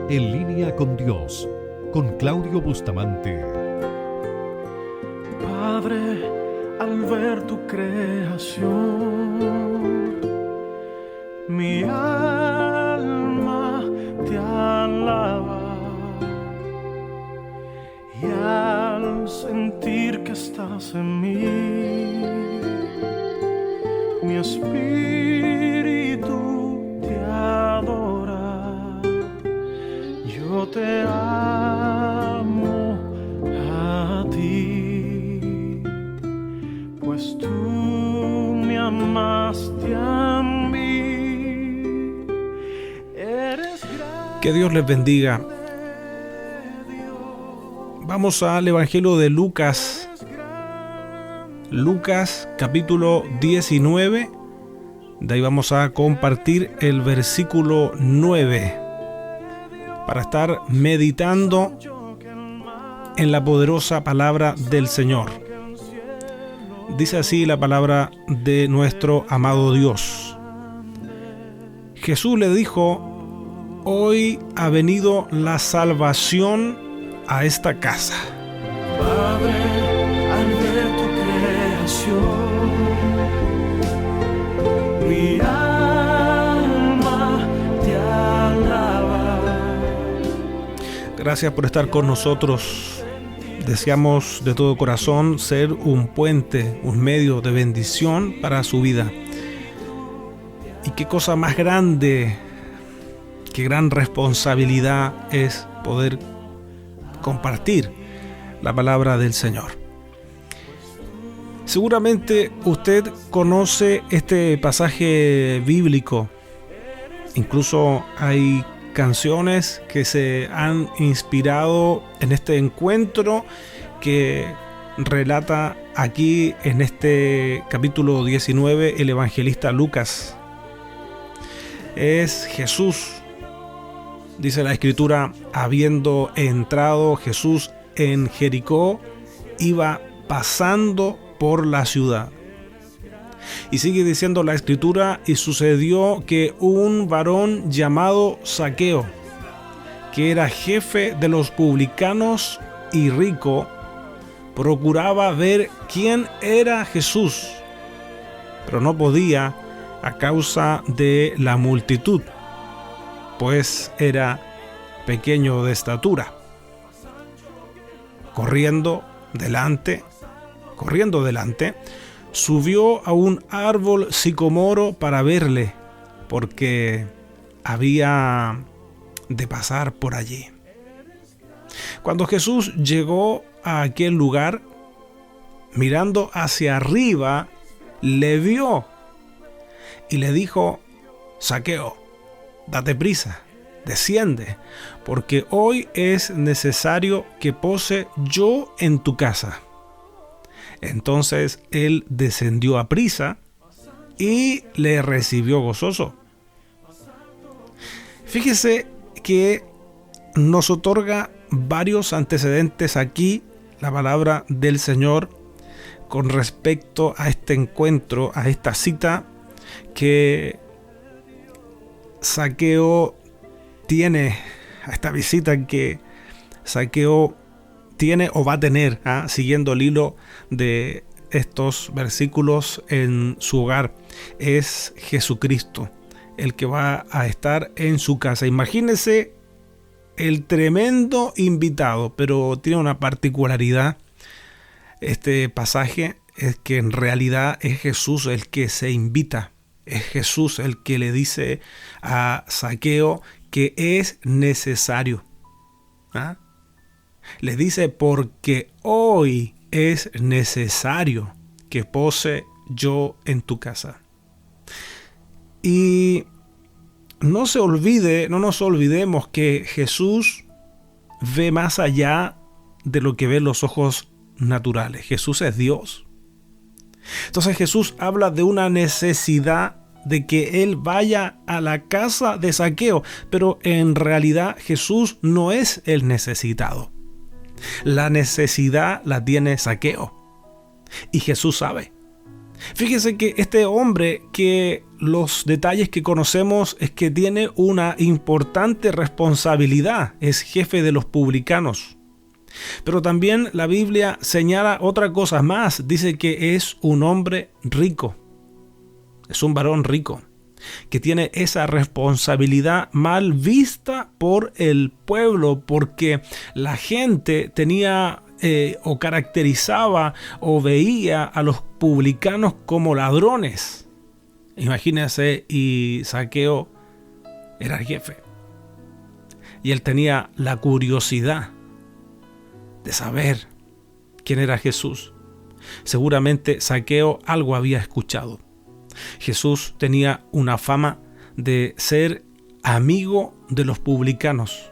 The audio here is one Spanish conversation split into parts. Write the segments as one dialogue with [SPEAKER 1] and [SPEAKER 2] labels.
[SPEAKER 1] En línea con Dios, con Claudio Bustamante.
[SPEAKER 2] Padre, al ver tu creación, mi alma te alaba, y al sentir que estás en mí, mi espíritu te adora. Yo te amo a ti, pues tú me amaste a mí.
[SPEAKER 3] Que Dios les bendiga. Vamos al Evangelio de Lucas. Lucas capítulo 19. De ahí vamos a compartir el versículo 9 para estar meditando en la poderosa palabra del Señor. Dice así la palabra de nuestro amado Dios. Jesús le dijo: hoy ha venido la salvación a esta casa.
[SPEAKER 2] Padre, al ver tu creación, mi alma te alaba.
[SPEAKER 3] Gracias por estar con nosotros. Deseamos de todo corazón ser un puente, un medio de bendición para su vida. Y qué cosa más grande, qué gran responsabilidad es poder compartir la palabra del Señor. Seguramente usted conoce este pasaje bíblico. Incluso hay canciones que se han inspirado en este encuentro que relata aquí en este capítulo 19 el evangelista Lucas. Es Jesús, dice la Escritura, habiendo entrado Jesús en Jericó, iba pasando por la ciudad. Y sigue diciendo la Escritura: y sucedió que un varón llamado Zaqueo, que era jefe de los publicanos y rico, procuraba ver quién era Jesús, pero no podía a causa de la multitud, pues era pequeño de estatura. Corriendo delante, subió a un árbol sicomoro para verle, porque había de pasar por allí. Cuando Jesús llegó a aquel lugar, mirando hacia arriba, le vio y le dijo: Zaqueo, date prisa, desciende, porque hoy es necesario que pose yo en tu casa. Entonces él descendió a prisa y le recibió gozoso. Fíjese que nos otorga varios antecedentes aquí la palabra del Señor con respecto a este encuentro, a esta cita que Zaqueo tiene, a esta visita que Zaqueo tiene o va a tener, siguiendo el hilo de estos versículos en su hogar. Es Jesucristo el que va a estar en su casa. Imagínese el tremendo invitado, pero tiene una particularidad. Este pasaje es que en realidad es Jesús el que se invita. Es Jesús el que le dice a Zaqueo que es necesario. Le dice: porque hoy es necesario que pose yo en tu casa. Y no nos olvidemos que Jesús ve más allá de lo que ven los ojos naturales. Jesús es Dios. Entonces Jesús habla de una necesidad de que él vaya a la casa de Zaqueo, pero en realidad Jesús no es el necesitado. La necesidad la tiene Zaqueo. Y Jesús sabe. Fíjese que este hombre, que los detalles que conocemos es que tiene una importante responsabilidad, es jefe de los publicanos. Pero también la Biblia señala otra cosa más, dice que es un hombre rico, es un varón rico, que tiene esa responsabilidad mal vista por el pueblo, porque la gente tenía o caracterizaba o veía a los publicanos como ladrones. Imagínense, y Zaqueo era el jefe. Y él tenía la curiosidad de saber quién era Jesús. Seguramente Zaqueo algo había escuchado. Jesús tenía una fama de ser amigo de los publicanos.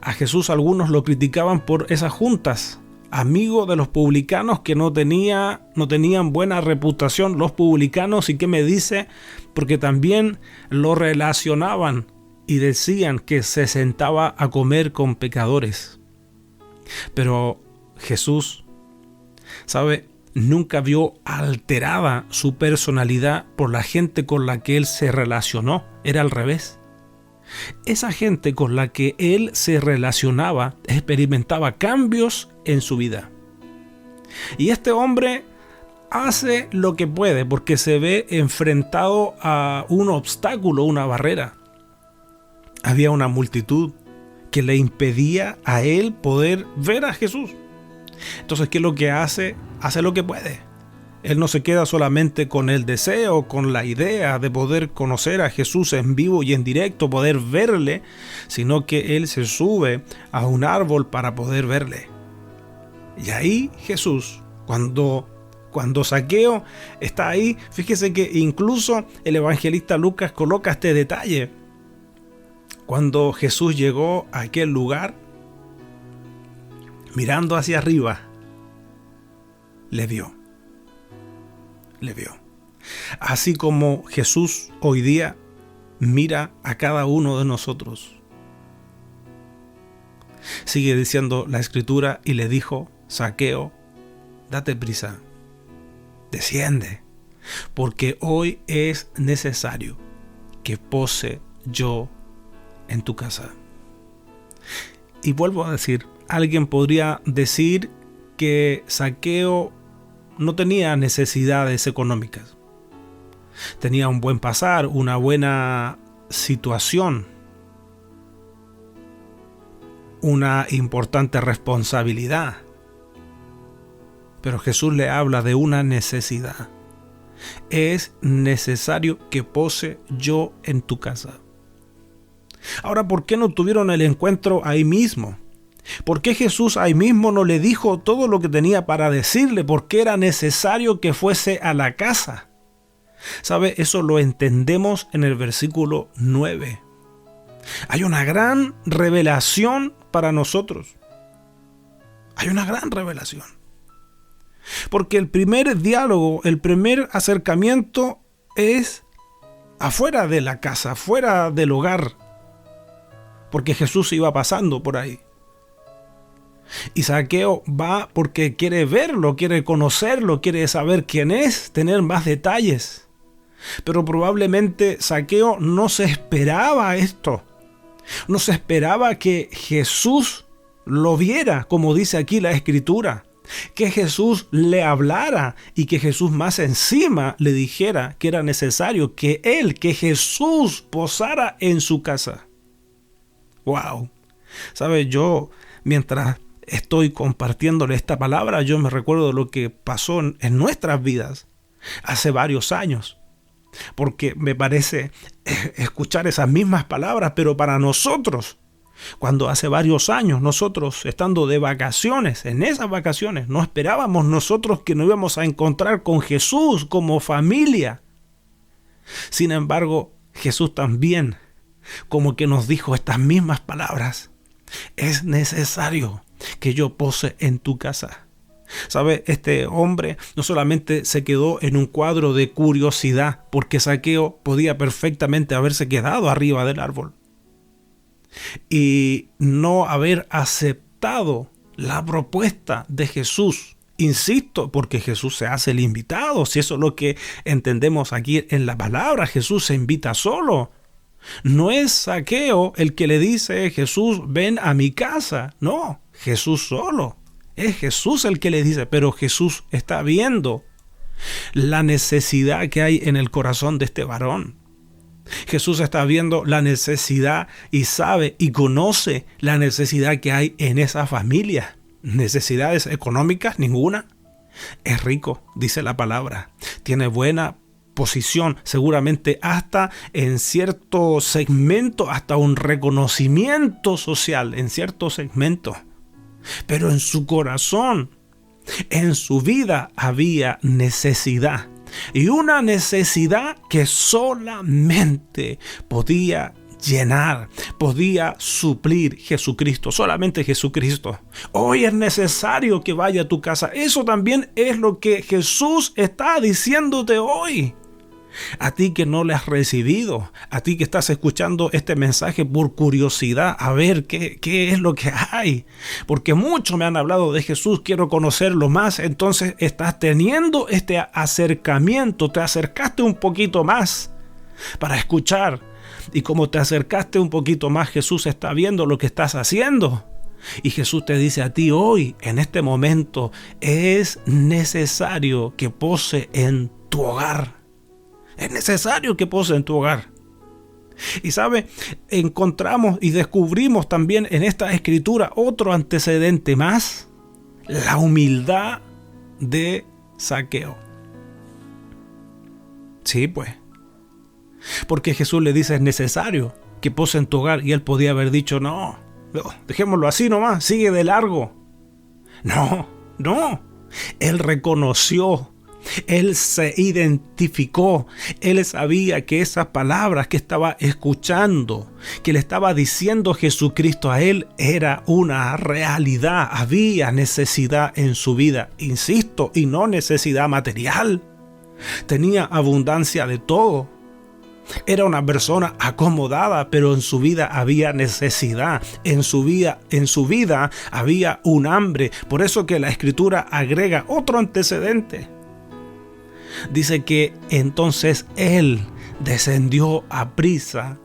[SPEAKER 3] A Jesús algunos lo criticaban por esas juntas. Amigo de los publicanos, que no tenían buena reputación los publicanos. ¿Y qué me dice? Porque también lo relacionaban y decían que se sentaba a comer con pecadores. Pero Jesús, ¿sabe?, nunca vio alterada su personalidad por la gente con la que él se relacionó. Era al revés. Esa gente con la que él se relacionaba experimentaba cambios en su vida. Y este hombre hace lo que puede porque se ve enfrentado a un obstáculo, una barrera. Había una multitud que le impedía a él poder ver a Jesús. Entonces, ¿qué es lo que hace? Hace lo que puede. Él no se queda solamente con el deseo, con la idea de poder conocer a Jesús en vivo y en directo, poder verle, sino que él se sube a un árbol para poder verle. Y ahí Jesús, cuando Zaqueo está ahí, fíjese que incluso el evangelista Lucas coloca este detalle. Cuando Jesús llegó a aquel lugar, mirando hacia arriba, le vio. Así como Jesús hoy día mira a cada uno de nosotros. Sigue diciendo la Escritura, y le dijo: Zaqueo, date prisa, desciende, porque hoy es necesario que pose yo en tu casa. Y vuelvo a decir, alguien podría decir que Zaqueo no tenía necesidades económicas. Tenía un buen pasar, una buena situación, una importante responsabilidad. Pero Jesús le habla de una necesidad. Es necesario que pose yo en tu casa. Ahora, ¿por qué no tuvieron el encuentro ahí mismo? ¿Por qué Jesús ahí mismo no le dijo todo lo que tenía para decirle? ¿Por qué era necesario que fuese a la casa? ¿Sabe? Eso lo entendemos en el versículo 9. Hay una gran revelación para nosotros. Hay una gran revelación. Porque el primer diálogo, el primer acercamiento es afuera de la casa, fuera del hogar. Porque Jesús iba pasando por ahí. Y Zaqueo va porque quiere verlo, quiere conocerlo, quiere saber quién es, tener más detalles. Pero probablemente Zaqueo no se esperaba esto. No se esperaba que Jesús lo viera, como dice aquí la Escritura. Que Jesús le hablara y que Jesús más encima le dijera que era necesario que Jesús posara en su casa. ¡Wow! ¿Sabe? Yo, mientras estoy compartiéndole esta palabra, yo me recuerdo de lo que pasó en nuestras vidas hace varios años. Porque me parece escuchar esas mismas palabras, pero para nosotros, cuando hace varios años nosotros estando de vacaciones, en esas vacaciones, no esperábamos nosotros que nos íbamos a encontrar con Jesús como familia. Sin embargo, Jesús también como que nos dijo estas mismas palabras: es necesario que yo pose en tu casa. ¿Sabe? Este hombre no solamente se quedó en un cuadro de curiosidad, porque Zaqueo podía perfectamente haberse quedado arriba del árbol y no haber aceptado la propuesta de Jesús Insisto, porque Jesús se hace el invitado. Si eso es lo que entendemos aquí en la palabra, Jesús se invita solo. No es Zaqueo el que le dice, Jesús, ven a mi casa. No, Jesús solo. Es Jesús el que le dice, pero Jesús está viendo la necesidad que hay en el corazón de este varón. Jesús está viendo la necesidad y sabe y conoce la necesidad que hay en esa familia. Necesidades económicas, ninguna. Es rico, dice la palabra. Tiene buena posición, seguramente hasta en cierto segmento, hasta un reconocimiento social en cierto segmento. Pero en su corazón, en su vida había necesidad. Y una necesidad que solamente podía llenar, podía suplir Jesucristo, solamente Jesucristo. Hoy es necesario que vaya a tu casa. Eso también es lo que Jesús está diciéndote hoy. A ti que no le has recibido, a ti que estás escuchando este mensaje por curiosidad, a ver qué es lo que hay. Porque muchos me han hablado de Jesús, quiero conocerlo más. Entonces estás teniendo este acercamiento, te acercaste un poquito más para escuchar. Y como te acercaste un poquito más, Jesús está viendo lo que estás haciendo. Y Jesús te dice a ti hoy, en este momento, es necesario que pose en tu hogar. Es necesario que pose en tu hogar. Y sabe, encontramos y descubrimos también en esta escritura otro antecedente más, la humildad de Zaqueo. Sí, pues. Porque Jesús le dice, es necesario que pose en tu hogar. Y él podía haber dicho, no, dejémoslo así nomás, sigue de largo. No. Él reconoció. Él se identificó, él sabía que esas palabras que estaba escuchando, que le estaba diciendo Jesucristo a él, era una realidad. Había necesidad en su vida, insisto, y no necesidad material. Tenía abundancia de todo. Era una persona acomodada, pero en su vida había necesidad. En su vida había un hambre. Por eso que la Escritura agrega otro antecedente. Dice que entonces él descendió a prisa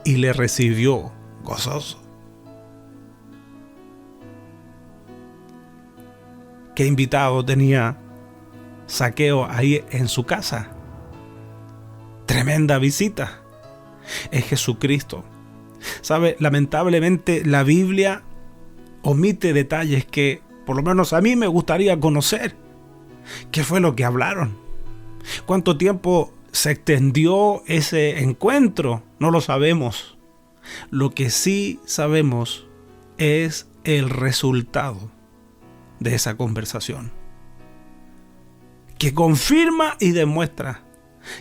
[SPEAKER 3] y le recibió gozoso. ¿Qué invitado tenía Zaqueo ahí en su casa? Tremenda visita. Es Jesucristo. ¿Sabe? Lamentablemente la Biblia omite detalles que por lo menos a mí me gustaría conocer. ¿Qué fue lo que hablaron? ¿Cuánto tiempo se extendió ese encuentro? No lo sabemos. Lo que sí sabemos es el resultado de esa conversación, que confirma y demuestra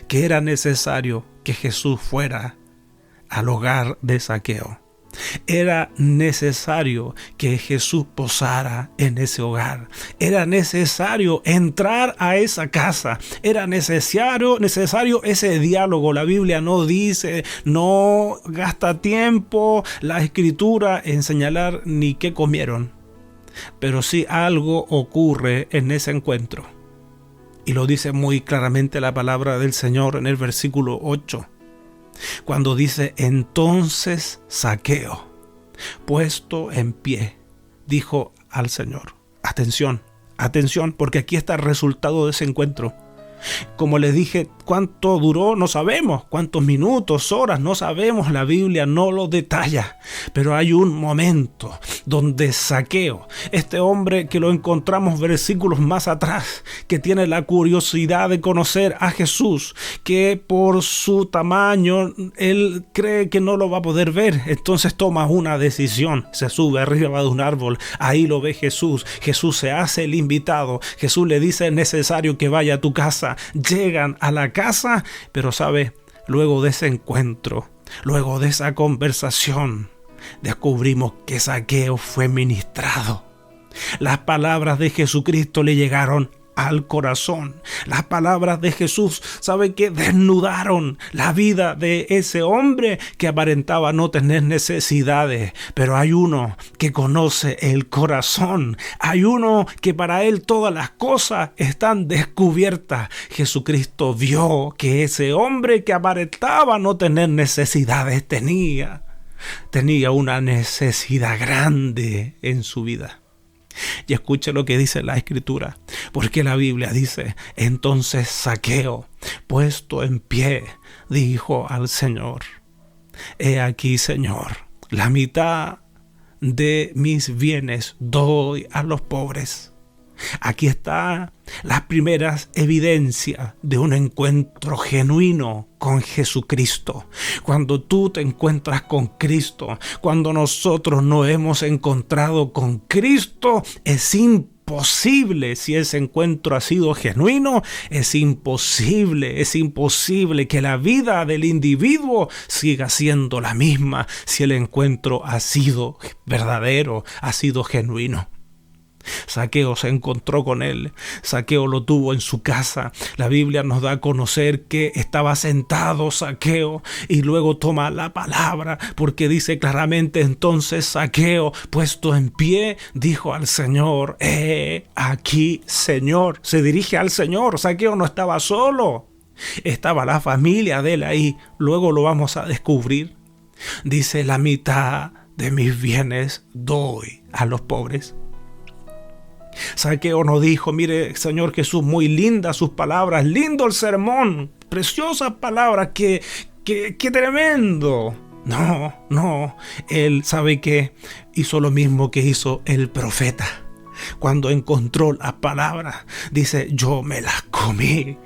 [SPEAKER 3] que era necesario que Jesús fuera al hogar de Zaqueo. Era necesario que Jesús posara en ese hogar. Era necesario entrar a esa casa. Era necesario ese diálogo. La Biblia no dice, no gasta tiempo la Escritura en señalar ni qué comieron. Pero sí algo ocurre en ese encuentro. Y lo dice muy claramente la palabra del Señor en el versículo 8. Cuando dice, entonces Zaqueo, puesto en pie, dijo al Señor. Atención, porque aquí está el resultado de ese encuentro. Como les dije, cuánto duró, no sabemos. Cuántos minutos, horas, no sabemos. La Biblia no lo detalla. Pero hay un momento donde Zaqueo, este hombre que lo encontramos versículos más atrás, que tiene la curiosidad de conocer a Jesús, que por su tamaño él cree que no lo va a poder ver. Entonces toma una decisión. Se sube arriba de un árbol. Ahí lo ve Jesús. Jesús se hace el invitado. Jesús le dice, es necesario que vaya a tu casa. Llegan a la casa, pero sabe, luego de ese encuentro, luego de esa conversación, descubrimos que Zaqueo fue ministrado. Las palabras de Jesucristo le llegaron al corazón. Las palabras de Jesús, ¿sabe qué? Desnudaron la vida de ese hombre que aparentaba no tener necesidades. Pero hay uno que conoce el corazón. Hay uno que para él todas las cosas están descubiertas. Jesucristo vio que ese hombre que aparentaba no tener necesidades tenía una necesidad grande en su vida. Y escuche lo que dice la Escritura, porque la Biblia dice: entonces Zaqueo, puesto en pie, dijo al Señor: he aquí, Señor, la mitad de mis bienes doy a los pobres. Aquí está las primeras evidencias de un encuentro genuino con Jesucristo. Cuando tú te encuentras con Cristo, cuando nosotros nos hemos encontrado con Cristo, es imposible, si ese encuentro ha sido genuino, es imposible que la vida del individuo siga siendo la misma si el encuentro ha sido verdadero, ha sido genuino. Zaqueo se encontró con él. Zaqueo lo tuvo en su casa. La Biblia nos da a conocer que estaba sentado Zaqueo y luego toma la palabra, porque dice claramente: entonces Zaqueo, puesto en pie, dijo al Señor: aquí, Señor. Se dirige al Señor. Zaqueo no estaba solo, estaba la familia de él ahí. Luego lo vamos a descubrir. Dice: la mitad de mis bienes doy a los pobres. Zaqueo no dijo: mire, Señor Jesús, muy lindas sus palabras, lindo el sermón, preciosas palabras, qué tremendo. No, él, ¿sabe qué? Hizo lo mismo que hizo el profeta. Cuando encontró las palabras, dice: yo me las comí.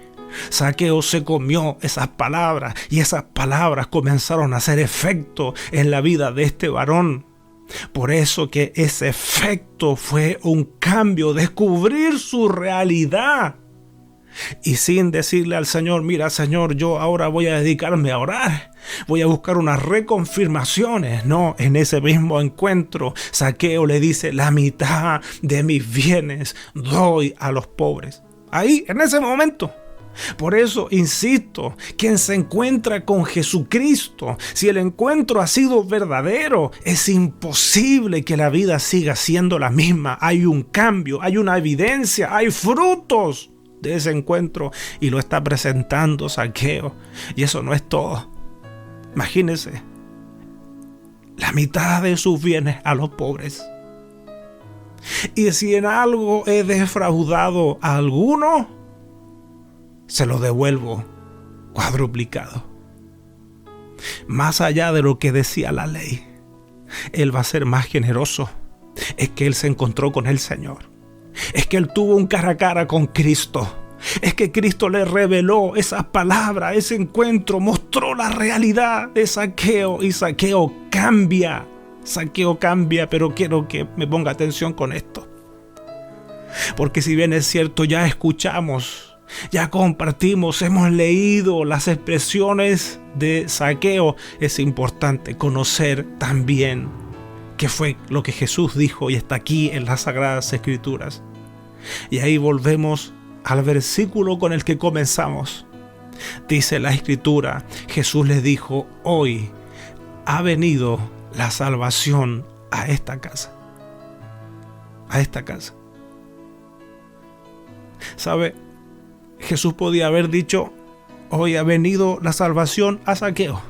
[SPEAKER 3] Zaqueo se comió esas palabras y esas palabras comenzaron a hacer efecto en la vida de este varón. Por eso que ese efecto fue un cambio, descubrir su realidad. Y sin decirle al Señor: mira, Señor, yo ahora voy a dedicarme a orar, voy a buscar unas reconfirmaciones. No, en ese mismo encuentro, Zaqueo le dice: la mitad de mis bienes doy a los pobres. Ahí, en ese momento. Por eso insisto, quien se encuentra con Jesucristo, si el encuentro ha sido verdadero, es imposible que la vida siga siendo la misma. Hay un cambio, hay una evidencia, hay frutos de ese encuentro y lo está presentando Zaqueo. Y eso no es todo. Imagínense, la mitad de sus bienes a los pobres. Y si en algo he defraudado a alguno, se lo devuelvo cuadruplicado. Más allá de lo que decía la ley, él va a ser más generoso. Es que él se encontró con el Señor. Es que él tuvo un cara a cara con Cristo. Es que Cristo le reveló esas palabras, ese encuentro mostró la realidad de Zaqueo y Zaqueo cambia. Zaqueo cambia, pero quiero que me ponga atención con esto. Porque si bien es cierto, ya escuchamos, ya compartimos, hemos leído las expresiones de Zaqueo, es importante conocer también qué fue lo que Jesús dijo y está aquí en las Sagradas Escrituras. Y ahí volvemos al versículo con el que comenzamos. Dice la Escritura: Jesús les dijo: hoy ha venido la salvación a esta casa. A esta casa. ¿Sabe? Jesús podía haber dicho: hoy ha venido la salvación a Zaqueo,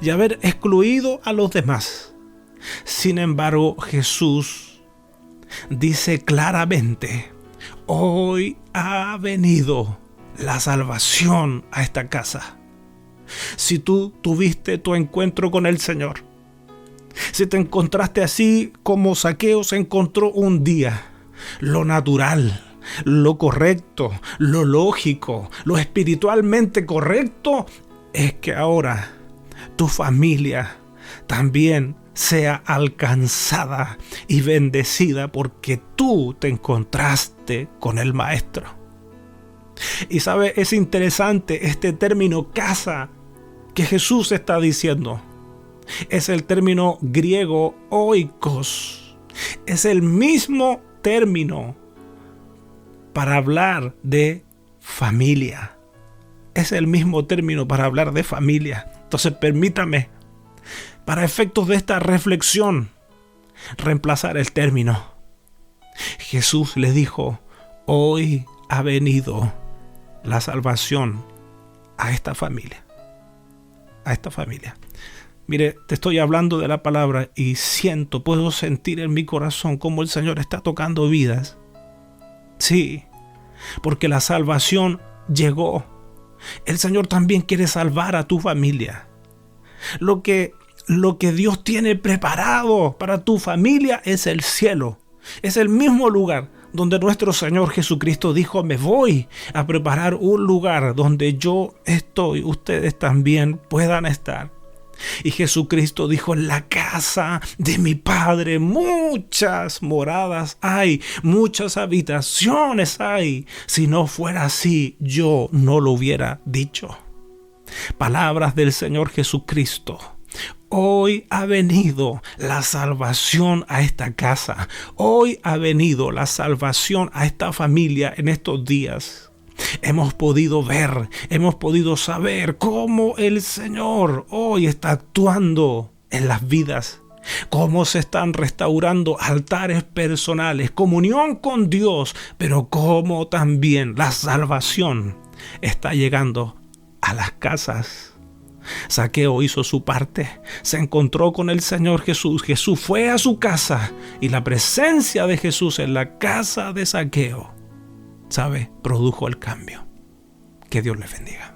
[SPEAKER 3] y haber excluido a los demás. Sin embargo, Jesús dice claramente: hoy ha venido la salvación a esta casa. Si tú tuviste tu encuentro con el Señor, si te encontraste así como Zaqueo se encontró un día, lo natural, lo correcto, lo lógico, lo espiritualmente correcto es que ahora tu familia también sea alcanzada y bendecida porque tú te encontraste con el Maestro. Y sabe, es interesante este término casa que Jesús está diciendo. Es el término griego oikos. Es el mismo término para hablar de familia. Es el mismo término para hablar de familia. Entonces permítame, para efectos de esta reflexión, reemplazar el término. Jesús le dijo: hoy ha venido la salvación a esta familia. A esta familia. Mire, te estoy hablando de la palabra y puedo sentir en mi corazón cómo el Señor está tocando vidas. Sí, porque la salvación llegó. El Señor también quiere salvar a tu familia. Lo que Dios tiene preparado para tu familia es el cielo. Es el mismo lugar donde nuestro Señor Jesucristo dijo: me voy a preparar un lugar donde yo estoy, ustedes también puedan estar. Y Jesucristo dijo: en la casa de mi Padre muchas moradas hay, muchas habitaciones hay. Si no fuera así, yo no lo hubiera dicho. Palabras del Señor Jesucristo. Hoy ha venido la salvación a esta casa. Hoy ha venido la salvación a esta familia en estos días. Hemos podido ver, hemos podido saber cómo el Señor hoy está actuando en las vidas. Cómo se están restaurando altares personales, comunión con Dios, pero cómo también la salvación está llegando a las casas. Zaqueo hizo su parte, se encontró con el Señor Jesús. Jesús fue a su casa y la presencia de Jesús en la casa de Zaqueo, produjo el cambio. Que Dios les bendiga.